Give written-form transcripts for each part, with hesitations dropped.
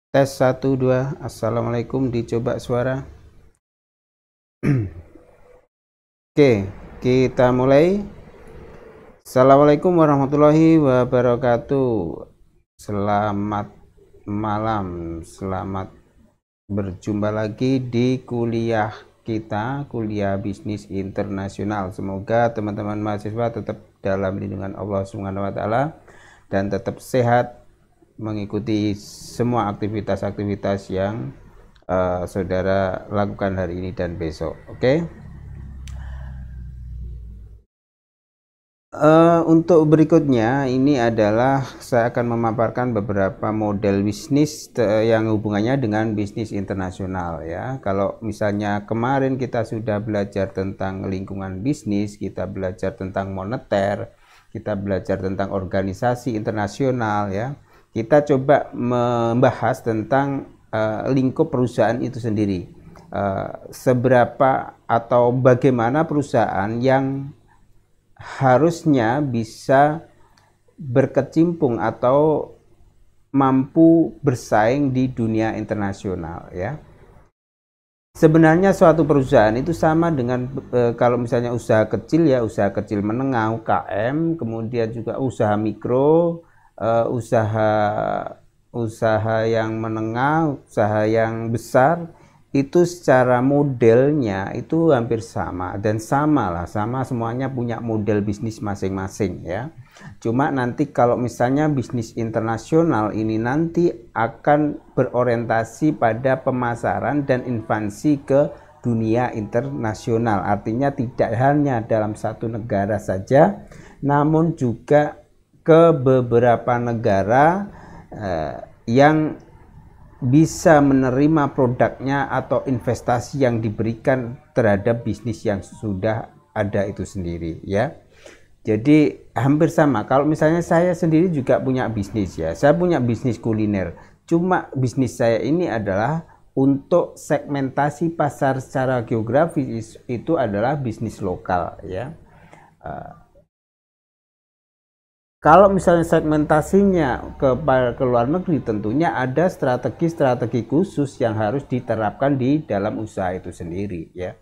Tes 1 2. Assalamualaikum, dicoba suara. Oke, kita mulai. Assalamualaikum warahmatullahi wabarakatuh. Selamat malam, selamat berjumpa lagi di kuliah kita, kuliah bisnis internasional. Semoga teman-teman mahasiswa tetap dalam lindungan Allah Subhanahu wa taala dan tetap sehat mengikuti semua aktivitas-aktivitas yang saudara lakukan hari ini dan besok. Oke. Untuk berikutnya ini adalah saya akan memaparkan beberapa model bisnis yang hubungannya dengan bisnis internasional ya. Kalau misalnya kemarin kita sudah belajar tentang lingkungan bisnis, kita belajar tentang moneter, kita belajar tentang organisasi internasional ya. Kita coba membahas tentang lingkup perusahaan itu sendiri. Seberapa atau bagaimana perusahaan yang harusnya bisa berkecimpung atau mampu bersaing di dunia internasional ya. Sebenarnya suatu perusahaan itu sama dengan kalau misalnya usaha kecil ya, usaha kecil menengah UKM, kemudian juga usaha mikro, usaha yang menengah, usaha yang besar, itu secara modelnya itu hampir sama dan sama semuanya punya model bisnis masing-masing ya. Cuma nanti kalau misalnya bisnis internasional ini nanti akan berorientasi pada pemasaran dan ekspansi ke dunia internasional, artinya tidak hanya dalam satu negara saja namun juga ke beberapa negara yang bisa menerima produknya atau investasi yang diberikan terhadap bisnis yang sudah ada itu sendiri ya. Jadi hampir sama. Kalau misalnya saya sendiri juga punya bisnis ya, saya punya bisnis kuliner, cuma bisnis saya ini adalah untuk segmentasi pasar secara geografis, itu adalah bisnis lokal ya. Kalau misalnya segmentasinya ke luar negeri, tentunya ada strategi-strategi khusus yang harus diterapkan di dalam usaha itu sendiri ya.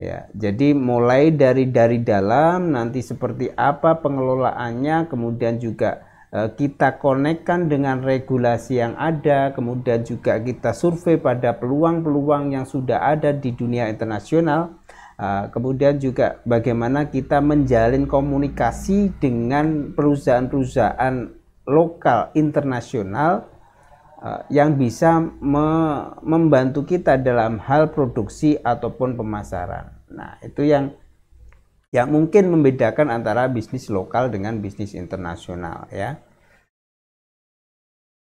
Ya, jadi mulai dari dalam nanti seperti apa pengelolaannya, kemudian juga kita konekkan dengan regulasi yang ada, kemudian juga kita survei pada peluang-peluang yang sudah ada di dunia internasional. Kemudian juga bagaimana kita menjalin komunikasi dengan perusahaan-perusahaan lokal internasional yang bisa membantu kita dalam hal produksi ataupun pemasaran. Nah, itu yang mungkin membedakan antara bisnis lokal dengan bisnis internasional ya.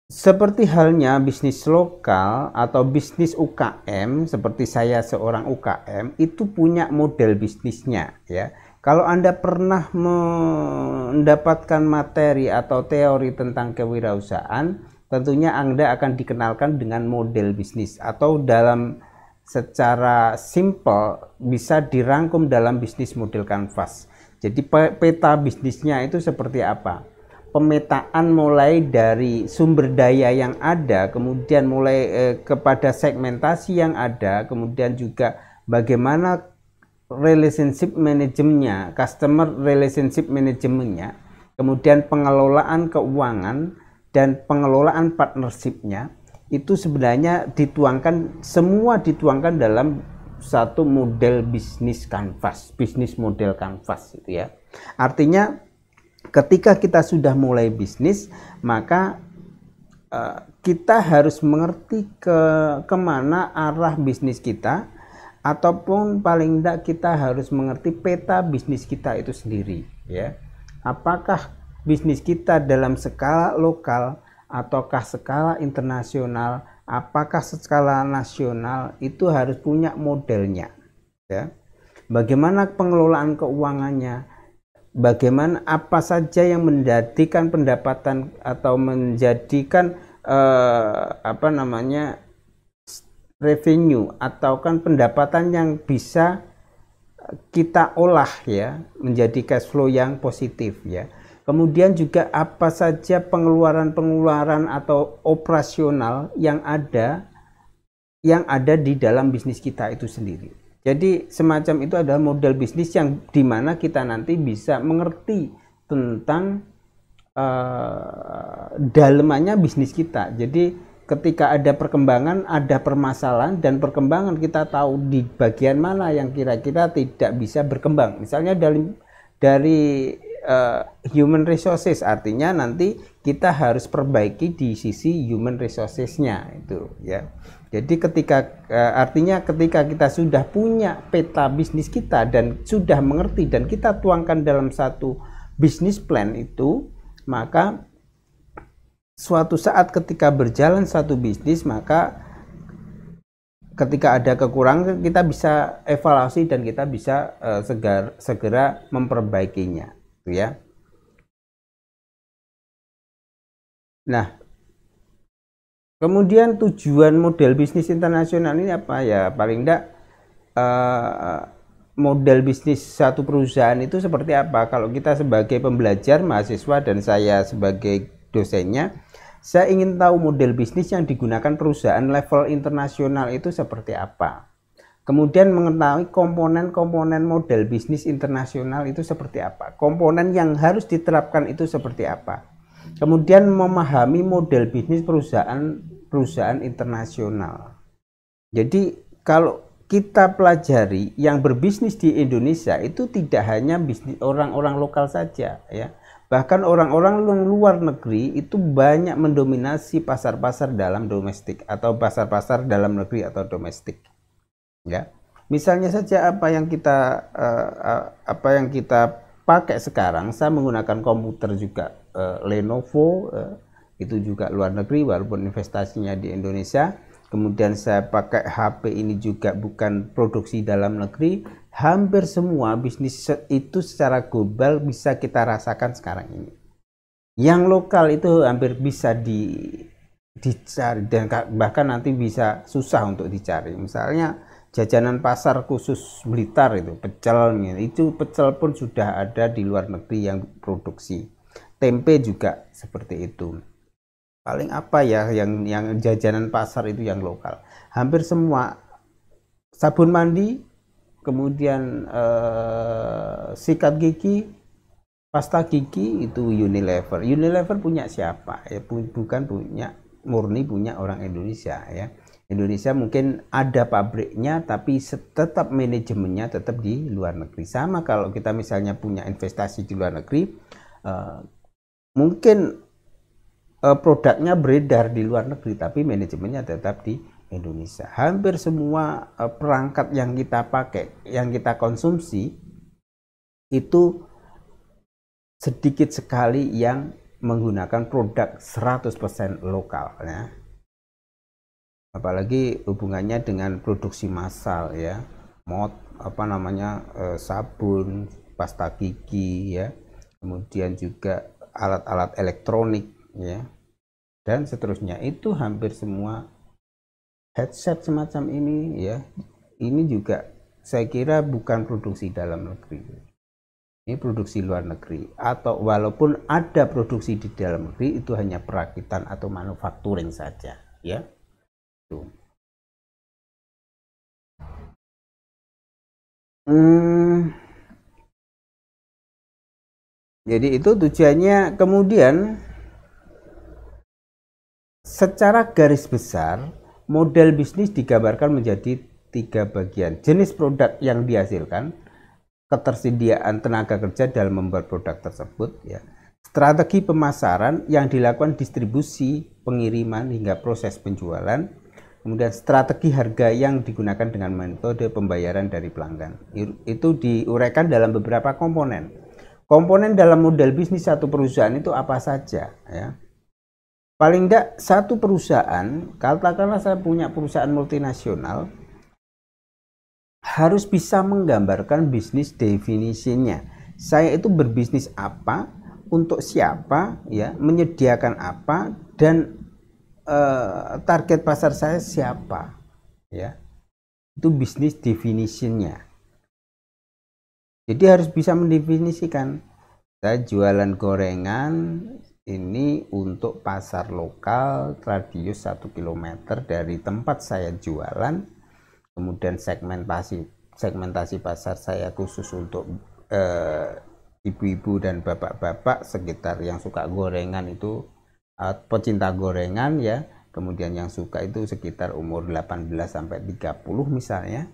Seperti halnya bisnis lokal atau bisnis UKM, seperti saya seorang UKM itu punya model bisnisnya ya. Kalau Anda pernah mendapatkan materi atau teori tentang kewirausahaan, tentunya Anda akan dikenalkan dengan model bisnis atau dalam secara simple bisa dirangkum dalam bisnis model kanvas. Jadi peta bisnisnya itu seperti apa? Pemetaan mulai dari sumber daya yang ada, kemudian mulai kepada segmentasi yang ada, kemudian juga bagaimana relationship manajemennya, customer relationship manajemennya, kemudian pengelolaan keuangan dan pengelolaan partnershipnya, itu sebenarnya semua dituangkan dalam satu model bisnis kanvas, bisnis model kanvas itu ya. Artinya ketika kita sudah mulai bisnis, maka kita harus mengerti kemana arah bisnis kita, ataupun paling tidak kita harus mengerti peta bisnis kita itu sendiri ya. Apakah bisnis kita dalam skala lokal ataukah skala internasional, apakah skala nasional, itu harus punya modelnya ya. Bagaimana pengelolaan keuangannya, bagaimana apa saja yang menjadikan pendapatan atau menjadikan revenue atau kan pendapatan yang bisa kita olah ya menjadi cash flow yang positif ya. Kemudian juga apa saja pengeluaran-pengeluaran atau operasional yang ada di dalam bisnis kita itu sendiri. Jadi semacam itu adalah model bisnis yang dimana kita nanti bisa mengerti tentang dalemannya bisnis kita. Jadi ketika ada perkembangan, ada permasalahan, dan perkembangan kita tahu di bagian mana yang kira-kira tidak bisa berkembang. Misalnya dari human resources, artinya nanti kita harus perbaiki di sisi human resources-nya itu ya. Jadi artinya ketika kita sudah punya peta bisnis kita dan sudah mengerti dan kita tuangkan dalam satu bisnis plan itu, maka suatu saat ketika berjalan satu bisnis, maka ketika ada kekurangan kita bisa evaluasi dan kita bisa segera memperbaikinya, gitu ya. Nah, kemudian tujuan model bisnis internasional ini apa ya? Paling tidak model bisnis satu perusahaan itu seperti apa? Kalau kita sebagai pembelajar, mahasiswa, dan saya sebagai dosennya, saya ingin tahu model bisnis yang digunakan perusahaan level internasional itu seperti apa. Kemudian mengetahui komponen-komponen model bisnis internasional itu seperti apa. Komponen yang harus diterapkan itu seperti apa. Kemudian memahami model bisnis perusahaan internasional. Jadi kalau kita pelajari yang berbisnis di Indonesia itu tidak hanya bisnis orang-orang lokal saja ya. Bahkan orang-orang luar negeri itu banyak mendominasi pasar-pasar dalam domestik atau pasar-pasar dalam negeri atau domestik. Ya. Misalnya saja apa yang kita pakai sekarang, saya menggunakan komputer juga Lenovo, itu juga luar negeri walaupun investasinya di Indonesia. Kemudian saya pakai HP ini juga bukan produksi dalam negeri. Hampir semua bisnis itu secara global bisa kita rasakan sekarang ini. Yang lokal itu hampir bisa dicari dan bahkan nanti bisa susah untuk dicari. Misalnya jajanan pasar khusus Blitar itu pecel pun sudah ada di luar negeri yang produksi. Tempe juga seperti itu. Paling apa ya yang jajanan pasar itu yang lokal. Hampir semua sabun mandi, kemudian sikat gigi, pasta gigi itu Unilever. Unilever punya siapa? Ya bukan murni punya orang Indonesia ya. Indonesia mungkin ada pabriknya tapi tetap manajemennya tetap di luar negeri. Sama kalau kita misalnya punya investasi di luar negeri, mungkin produknya beredar di luar negeri tapi manajemennya tetap di Indonesia. Hampir semua perangkat yang kita pakai, yang kita konsumsi itu sedikit sekali yang menggunakan produk 100% lokal ya. Apalagi hubungannya dengan produksi massal ya. Sabun, pasta gigi ya. Kemudian juga alat-alat elektronik ya. Dan seterusnya itu hampir semua headset semacam ini ya. Ini juga saya kira bukan produksi dalam negeri. Ini produksi luar negeri, atau walaupun ada produksi di dalam negeri itu hanya perakitan atau manufacturing saja ya. Tuh. Jadi itu tujuannya. Kemudian secara garis besar model bisnis digambarkan menjadi 3 bagian: jenis produk yang dihasilkan, ketersediaan tenaga kerja dalam membuat produk tersebut ya, strategi pemasaran yang dilakukan distribusi, pengiriman hingga proses penjualan, kemudian strategi harga yang digunakan dengan metode pembayaran dari pelanggan. Itu diuraikan dalam beberapa komponen. Komponen dalam model bisnis satu perusahaan itu apa saja ya. Paling tidak satu perusahaan, katakanlah saya punya perusahaan multinasional, harus bisa menggambarkan bisnis definisinya. Saya itu berbisnis apa, untuk siapa, ya, menyediakan apa, dan target pasar saya siapa, ya. Itu bisnis definitionnya. Jadi harus bisa mendefinisikan Saya jualan gorengan ini untuk pasar lokal radius 1 km dari tempat saya jualan. Kemudian segmentasi pasar saya khusus untuk ibu-ibu dan bapak-bapak sekitar yang suka gorengan itu, pecinta gorengan ya. Kemudian yang suka itu sekitar umur 18 sampai 30 misalnya.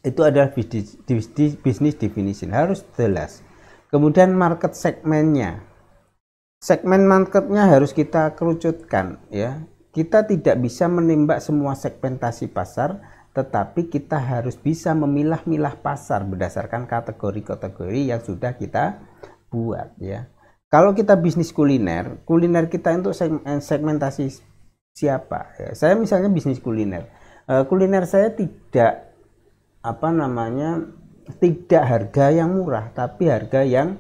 Itu adalah bisnis definition, harus jelas. Kemudian market segmennya, segmen marketnya harus kita kerucutkan ya. Kita tidak bisa menembak semua segmentasi pasar, tetapi kita harus bisa memilah-milah pasar berdasarkan kategori-kategori yang sudah kita buat ya. Kalau kita bisnis kuliner kita untuk segmentasi siapa ya. Saya misalnya bisnis kuliner, kuliner saya tidak tidak harga yang murah, tapi harga yang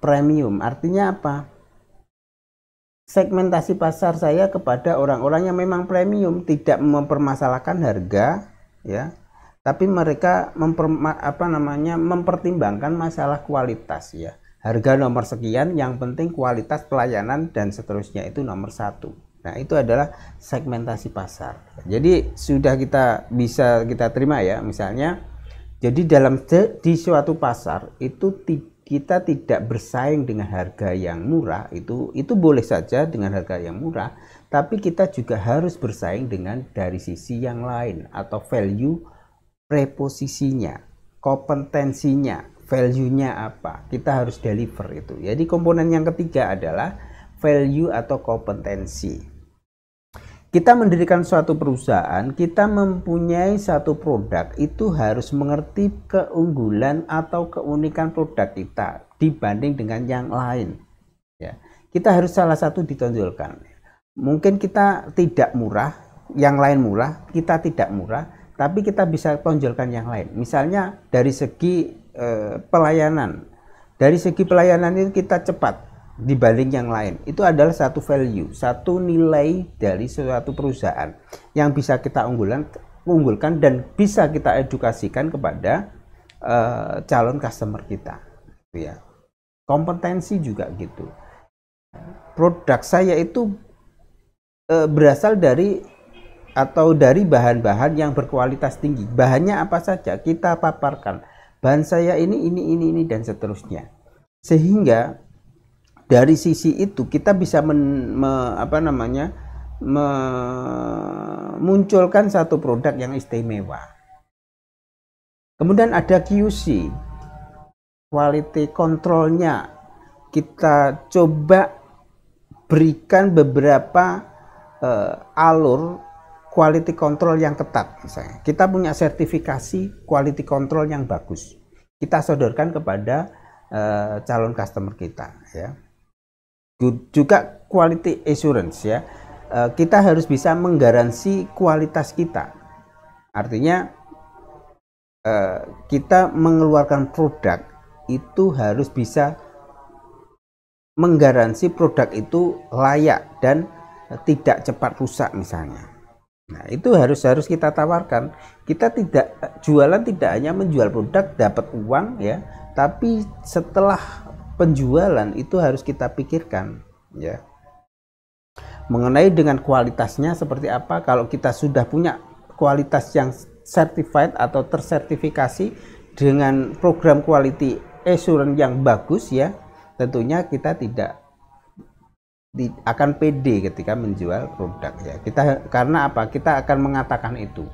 premium. Artinya apa? Segmentasi pasar saya kepada orang-orang yang memang premium, tidak mempermasalahkan harga ya, tapi mereka mempertimbangkan masalah kualitas ya. Harga nomor sekian, yang penting kualitas pelayanan dan seterusnya itu nomor satu. Nah, itu adalah segmentasi pasar. Jadi sudah bisa kita terima ya, misalnya jadi di suatu pasar itu kita tidak bersaing dengan harga yang murah, itu boleh saja dengan harga yang murah, tapi kita juga harus bersaing dengan dari sisi yang lain atau value reposisinya, kompetensinya, value-nya apa. Kita harus deliver itu. Jadi komponen yang ketiga adalah value atau kompetensi. Kita mendirikan suatu perusahaan, kita mempunyai satu produk, itu harus mengerti keunggulan atau keunikan produk kita dibanding dengan yang lain ya. Kita harus salah satu ditonjolkan. Mungkin kita tidak murah, yang lain murah, kita tidak murah, tapi kita bisa tonjolkan yang lain. Misalnya dari segi pelayanan, dari segi pelayanan itu kita cepat dibanding yang lain. Itu adalah satu value, satu nilai dari suatu perusahaan yang bisa kita unggulkan dan bisa kita edukasikan kepada calon customer kita ya. Kompetensi juga gitu. Produk saya itu berasal dari bahan-bahan yang berkualitas tinggi. Bahannya apa saja kita paparkan. Bahan saya ini dan seterusnya. Sehingga dari sisi itu kita bisa memunculkan satu produk yang istimewa. Kemudian ada QC, quality controlnya. Kita coba berikan beberapa alur quality control yang ketat. Misalnya kita punya sertifikasi quality control yang bagus, kita sodorkan kepada calon customer kita ya. Juga quality assurance ya, kita harus bisa menggaransi kualitas kita. Artinya kita mengeluarkan produk itu harus bisa menggaransi produk itu layak dan tidak cepat rusak misalnya. Nah, itu harus kita tawarkan. Kita jualan tidak hanya menjual produk dapat uang ya, tapi setelah penjualan itu harus kita pikirkan ya, mengenai dengan kualitasnya seperti apa. Kalau kita sudah punya kualitas yang certified atau tersertifikasi dengan program quality assurance yang bagus ya, tentunya kita tidak akan pede ketika menjual produk ya. Karena apa? Kita akan mengatakan itu.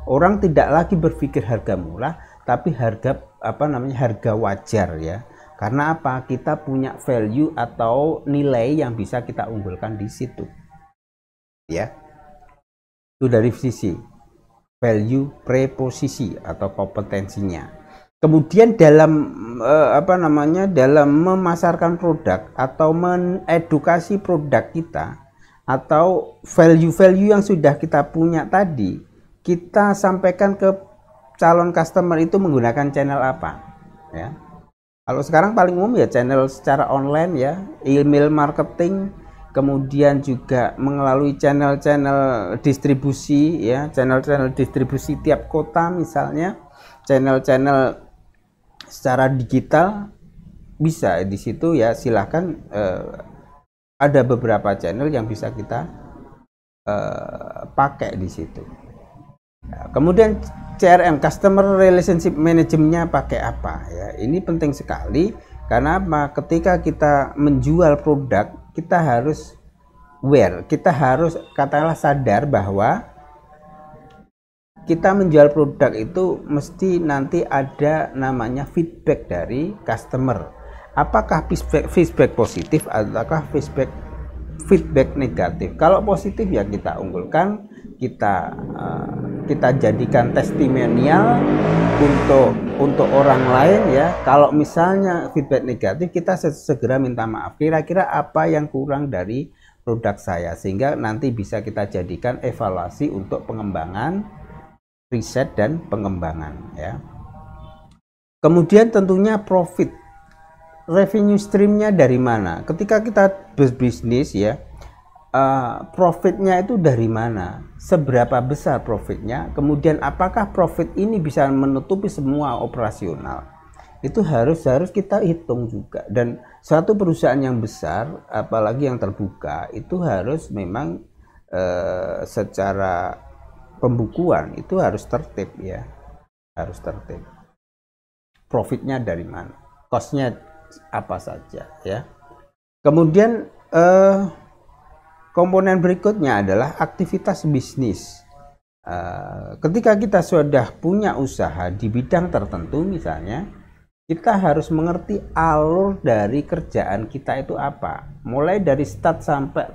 Orang tidak lagi berpikir harga murah, tapi harga wajar ya. Karena apa? Kita punya value atau nilai yang bisa kita unggulkan di situ. Ya. Itu dari sisi value preposisi atau kompetensinya. Kemudian dalam dalam memasarkan produk atau mengedukasi produk kita atau value-value yang sudah kita punya tadi, kita sampaikan ke calon customer itu menggunakan channel apa ya. Kalau sekarang paling umum ya channel secara online ya, email marketing, kemudian juga melalui channel-channel distribusi ya, channel-channel distribusi tiap kota misalnya, channel-channel secara digital bisa di situ ya, silahkan ada beberapa channel yang bisa kita pakai di situ. Nah, kemudian CRM, Customer Relationship Management-nya pakai apa ya? Ini penting sekali karena apa? Ketika kita menjual produk, kita harus aware, kita harus katakanlah sadar bahwa kita menjual produk itu mesti nanti ada namanya feedback dari customer. Apakah feedback positif ataukah feedback negatif? Kalau positif ya kita unggulkan, kita jadikan testimonial untuk orang lain ya. Kalau misalnya feedback negatif, kita segera minta maaf. Kira-kira apa yang kurang dari produk saya sehingga nanti bisa kita jadikan evaluasi untuk pengembangan, riset dan pengembangan ya. Kemudian tentunya profit, revenue streamnya dari mana? Ketika kita berbisnis ya, profitnya itu dari mana? Seberapa besar profitnya? Kemudian apakah profit ini bisa menutupi semua operasional? Itu harus kita hitung juga. Dan suatu perusahaan yang besar, apalagi yang terbuka, itu harus memang secara pembukuan itu harus tertib ya, harus tertib. Profitnya dari mana? Costnya apa saja ya. Kemudian komponen berikutnya adalah aktivitas bisnis. Ketika kita sudah punya usaha di bidang tertentu misalnya, kita harus mengerti alur dari kerjaan kita itu apa. Mulai dari start sampai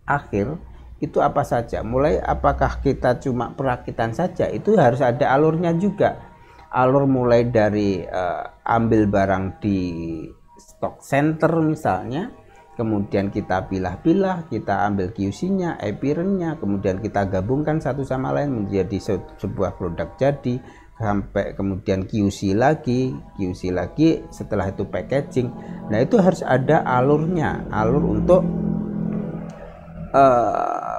akhir itu apa saja. Mulai apakah kita cuma perakitan saja, itu harus ada alurnya juga. Alur mulai dari ambil barang di stock center misalnya, kemudian kita pilah-pilah, kita ambil QC-nya, appearance-nya, kemudian kita gabungkan satu sama lain menjadi sebuah produk jadi, sampai kemudian QC lagi, setelah itu packaging. Nah itu harus ada alurnya, alur untuk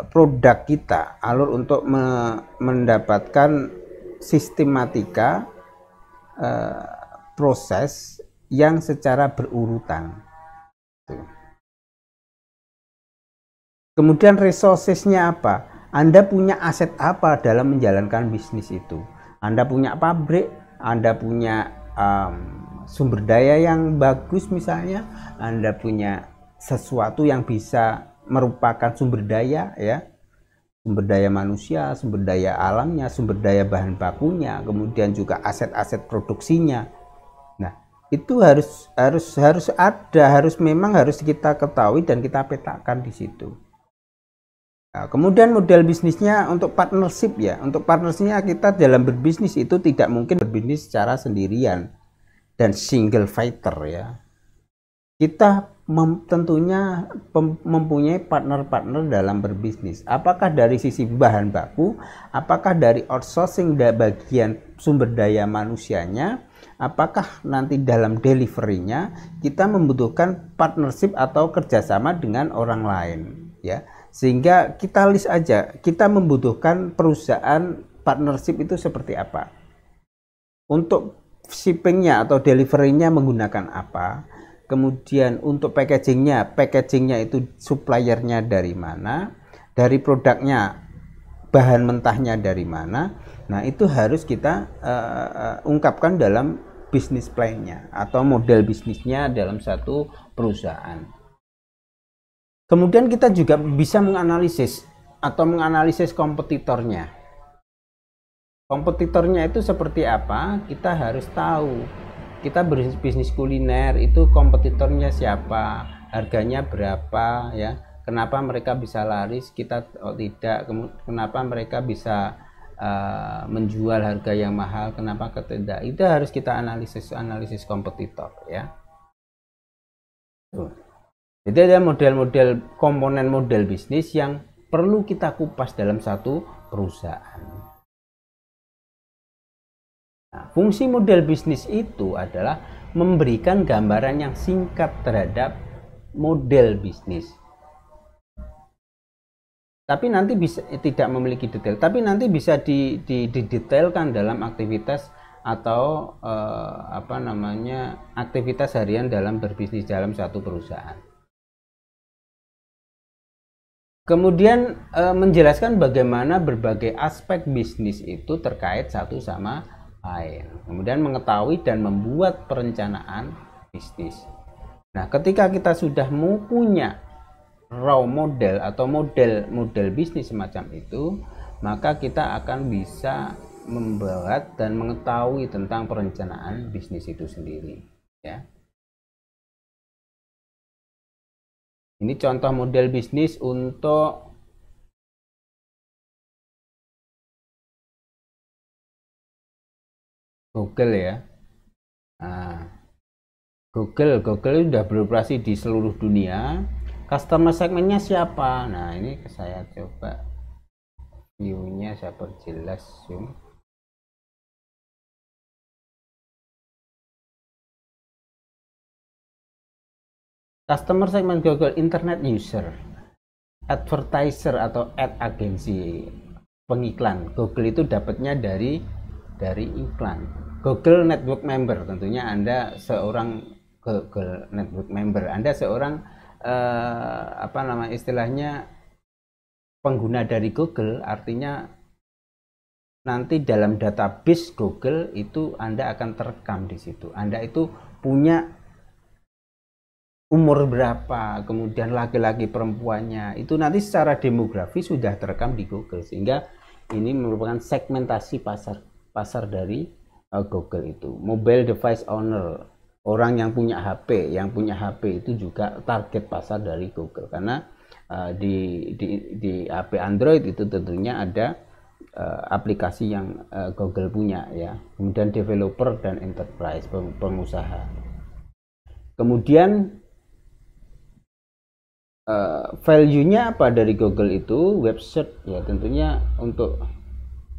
produk kita, alur untuk mendapatkan sistematika proses yang secara berurutan. Kemudian resources-nya apa? Anda punya aset apa dalam menjalankan bisnis itu? Anda punya pabrik, Anda punya sumber daya yang bagus misalnya, Anda punya sesuatu yang bisa merupakan sumber daya ya, sumber daya manusia, sumber daya alamnya, sumber daya bahan bakunya, kemudian juga aset-aset produksinya. Nah, itu harus ada, memang harus kita ketahui dan kita petakan di situ. Nah, kemudian model bisnisnya untuk partnership ya. Untuk partnershipnya kita dalam berbisnis itu tidak mungkin berbisnis secara sendirian dan single fighter ya. Kita tentunya mempunyai partner-partner dalam berbisnis. Apakah dari sisi bahan baku, apakah dari outsourcing bagian sumber daya manusianya, apakah nanti dalam delivery-nya kita membutuhkan partnership atau kerjasama dengan orang lain ya. Sehingga kita list aja, kita membutuhkan perusahaan partnership itu seperti apa, untuk shippingnya atau deliverynya menggunakan apa, kemudian untuk packagingnya itu suppliernya dari mana, dari produknya bahan mentahnya dari mana. Nah itu harus kita ungkapkan dalam bisnis plan-nya atau model bisnisnya dalam satu perusahaan. Kemudian kita juga bisa menganalisis kompetitornya. Kompetitornya itu seperti apa? Kita harus tahu. Kita berbisnis kuliner itu kompetitornya siapa, harganya berapa ya, kenapa mereka bisa laris, kita tidak, kenapa mereka bisa menjual harga yang mahal, kenapa tidak. Itu harus kita analisis kompetitor ya. Jadi ada model-model komponen model bisnis yang perlu kita kupas dalam satu perusahaan. Nah, fungsi model bisnis itu adalah memberikan gambaran yang singkat terhadap model bisnis. Tapi nanti bisa tidak memiliki detail, tapi nanti bisa didetailkan dalam aktivitas atau aktivitas harian dalam berbisnis dalam suatu perusahaan. Kemudian menjelaskan bagaimana berbagai aspek bisnis itu terkait satu sama lain. Kemudian mengetahui dan membuat perencanaan bisnis. Nah, ketika kita sudah punya raw model atau model bisnis semacam itu, maka kita akan bisa membuat dan mengetahui tentang perencanaan bisnis itu sendiri, ya. Ini contoh model bisnis untuk Google ya. Nah, Google sudah beroperasi di seluruh dunia. Customer segmennya siapa? Nah, ini saya coba view-nya, saya perjelas zoom. Customer segment Google, internet user, advertiser atau ad agency, pengiklan. Google itu dapatnya dari iklan. Google Network Member, tentunya Anda seorang Google Network Member. Anda seorang istilahnya pengguna dari Google, artinya nanti dalam database Google itu Anda akan terekam di situ. Anda itu punya umur berapa, kemudian laki-laki perempuannya, itu nanti secara demografi sudah terekam di Google, sehingga ini merupakan segmentasi pasar dari Google itu. Mobile device owner, orang yang punya HP itu juga target pasar dari Google, karena di HP Android itu tentunya ada aplikasi yang Google punya ya. Kemudian developer dan enterprise, pengusaha. Kemudian value-nya apa dari Google itu? Website ya, tentunya untuk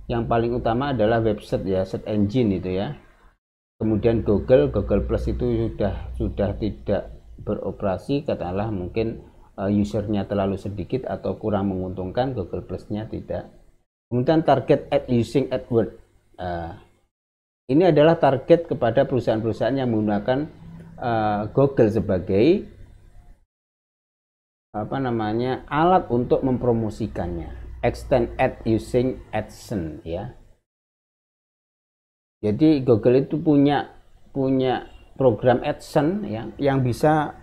yang paling utama adalah website ya, search engine itu ya. Kemudian Google Plus itu sudah tidak beroperasi, katakanlah mungkin usernya terlalu sedikit atau kurang menguntungkan, Google Plus-nya tidak. Kemudian target ad using AdWords. Ini adalah target kepada perusahaan-perusahaan yang menggunakan Google sebagai alat untuk mempromosikannya. Extend ad using AdSense ya. Jadi Google itu punya program AdSense ya, yang bisa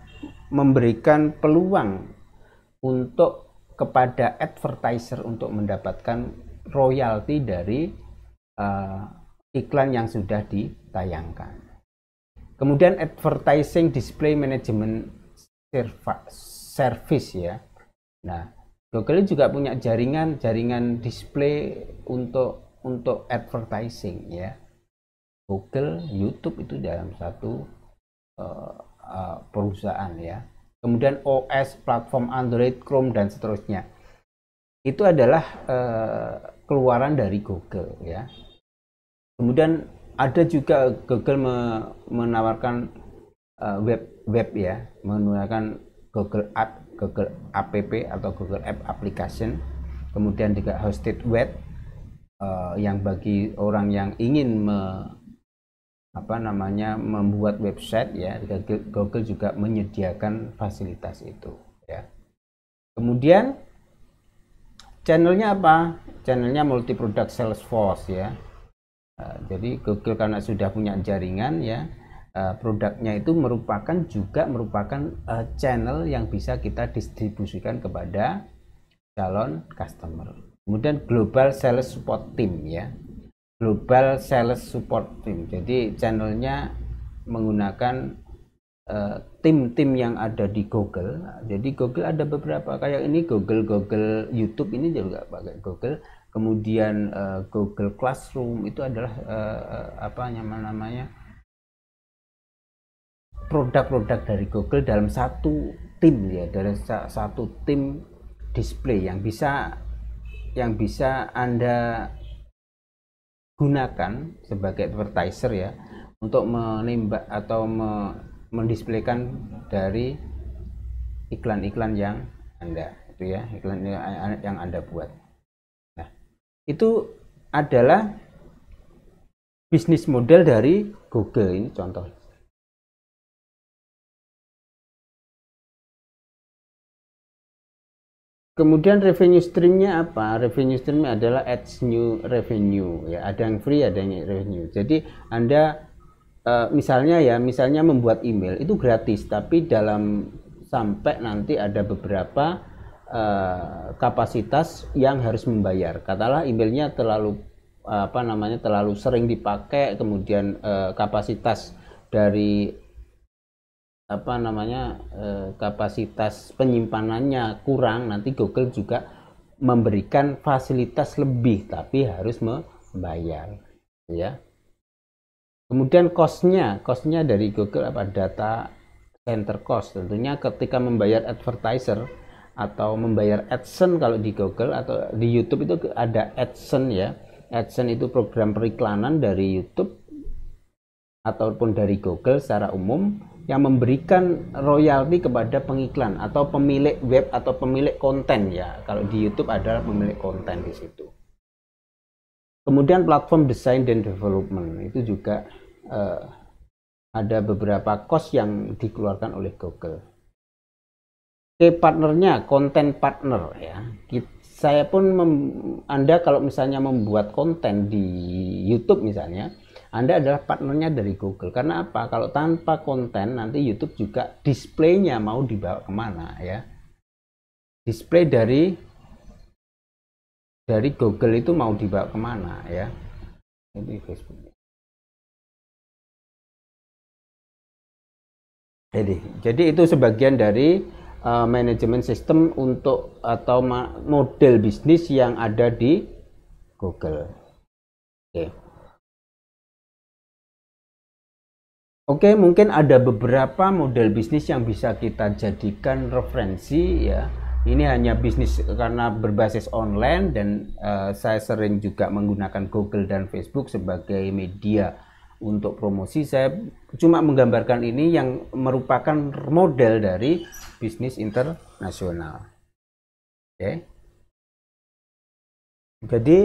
memberikan peluang untuk kepada advertiser untuk mendapatkan royalti dari iklan yang sudah ditayangkan. Kemudian advertising display management service ya. Nah, Google juga punya jaringan display untuk advertising ya. Google, YouTube itu dalam satu perusahaan ya. Kemudian OS, platform Android, Chrome dan seterusnya. Itu adalah keluaran dari Google ya. Kemudian ada juga Google menawarkan web ya, menggunakan Google App, Google App atau Google App Application. Kemudian juga hosted web yang bagi orang yang ingin membuat website ya, Google juga menyediakan fasilitas itu ya. Kemudian channelnya apa? Channelnya multi product sales force ya. Jadi Google karena sudah punya jaringan ya, produknya itu merupakan channel yang bisa kita distribusikan kepada calon customer. Kemudian global sales support team ya, global sales support team. Jadi channelnya menggunakan tim-tim yang ada di Google. Jadi Google ada beberapa, kayak ini Google YouTube ini juga pakai Google. Kemudian Google Classroom itu adalah produk-produk dari Google dalam satu tim ya, dari satu tim display yang bisa Anda gunakan sebagai advertiser ya, untuk menembak atau mendisplaykan dari iklan-iklan yang Anda itu ya, iklan yang Anda buat. Nah, itu adalah bisnis model dari Google. Ini contoh. Kemudian revenue streamnya apa? Revenue streamnya adalah ads new revenue, ya. Ada yang free, ada yang revenue. Jadi Anda misalnya membuat email itu gratis, tapi dalam sampai nanti ada beberapa kapasitas yang harus membayar. Katakanlah emailnya terlalu terlalu sering dipakai, kemudian kapasitas dari kapasitas penyimpanannya kurang, nanti Google juga memberikan fasilitas lebih, tapi harus membayar, ya. Kemudian cost-nya dari Google apa? Data center cost. Tentunya ketika membayar advertiser atau membayar AdSense, kalau di Google atau di YouTube itu ada AdSense, ya. AdSense itu program periklanan dari YouTube ataupun dari Google secara umum yang memberikan royalti kepada pengiklan atau pemilik web atau pemilik konten, ya. Kalau di YouTube adalah pemilik konten di situ. Kemudian platform desain dan development itu juga ada beberapa cost yang dikeluarkan oleh Google. Oke, partnernya, content partner, ya. Saya pun Anda kalau misalnya membuat konten di YouTube misalnya, Anda adalah partnernya dari Google. Karena apa? Kalau tanpa konten nanti YouTube juga displaynya mau dibawa kemana, ya. Display dari Google itu mau dibawa kemana, ya. Ini Facebook. Jadi itu sebagian dari manajemen sistem untuk atau model bisnis yang ada di Google. Oke, mungkin ada beberapa model bisnis yang bisa kita jadikan referensi, ya. Ini hanya bisnis karena berbasis online dan saya sering juga menggunakan Google dan Facebook sebagai media untuk promosi. Saya cuma menggambarkan ini yang merupakan model dari bisnis internasional. Oke. Jadi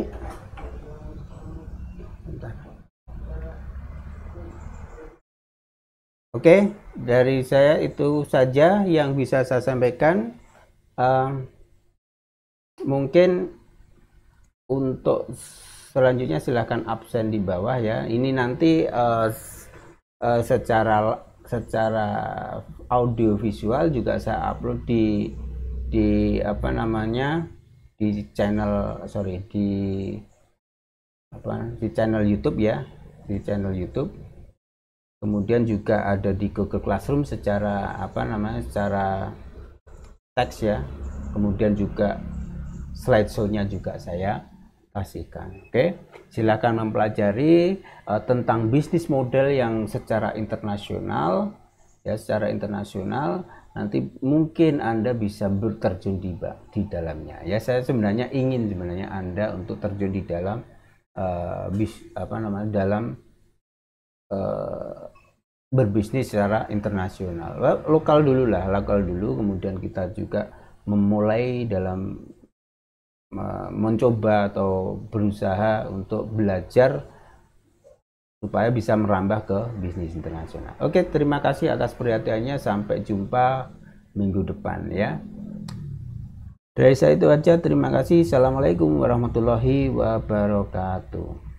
Oke, dari saya itu saja yang bisa saya sampaikan. Mungkin untuk selanjutnya silahkan absen di bawah, ya. Ini nanti secara audio visual juga saya upload di channel YouTube, ya, di channel YouTube. Kemudian juga ada di Google Classroom secara secara teks, ya. Kemudian juga slideshow-nya juga saya kasihkan. Oke, silakan mempelajari tentang bisnis model yang secara internasional, ya, secara internasional. Nanti mungkin Anda bisa berterjun di dalamnya, ya. Saya sebenarnya ingin Anda untuk terjun di dalam berbisnis secara internasional. Lokal dulu, kemudian kita juga memulai dalam mencoba atau berusaha untuk belajar supaya bisa merambah ke bisnis internasional. Oke, terima kasih atas perhatiannya. Sampai jumpa minggu depan, ya. Dari saya itu aja. Terima kasih. Assalamualaikum warahmatullahi wabarakatuh.